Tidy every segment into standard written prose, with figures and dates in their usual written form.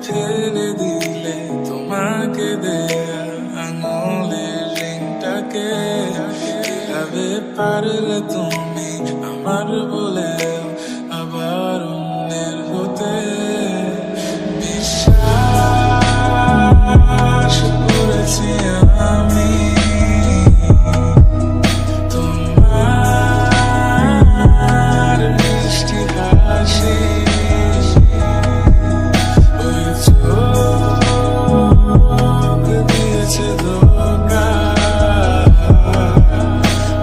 ফেলে দিলে তোমাকে দেয়া আঙুলের রিংটাকে? কিভাবে পারলে তুমি আমার বলে আবার অন্যের হতে? বিশ্বাস করেছি আমি তোমার মিষ্টি হাসি, ওই চোখ দিয়েছে ধোঁকা।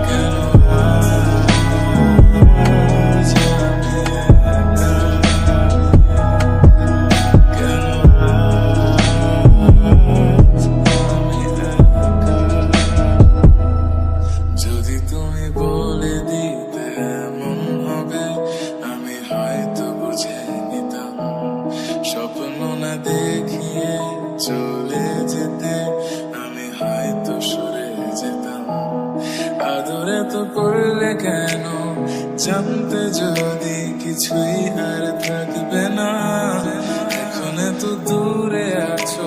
কেন আজ আমি একা? কেন আজ আমি একা? যদি তুমি বলে দিতে এমন হবে, আমি হয়তো বুঝে নিতাম। স্বপ্ন না দেখিয়ে চলে যেতে আমি হয়তো সরে যেতাম। আদরে তো করলে কেন জানতে, যদি কিছুই আর থাকবে না। এখন তো দূরে আছো,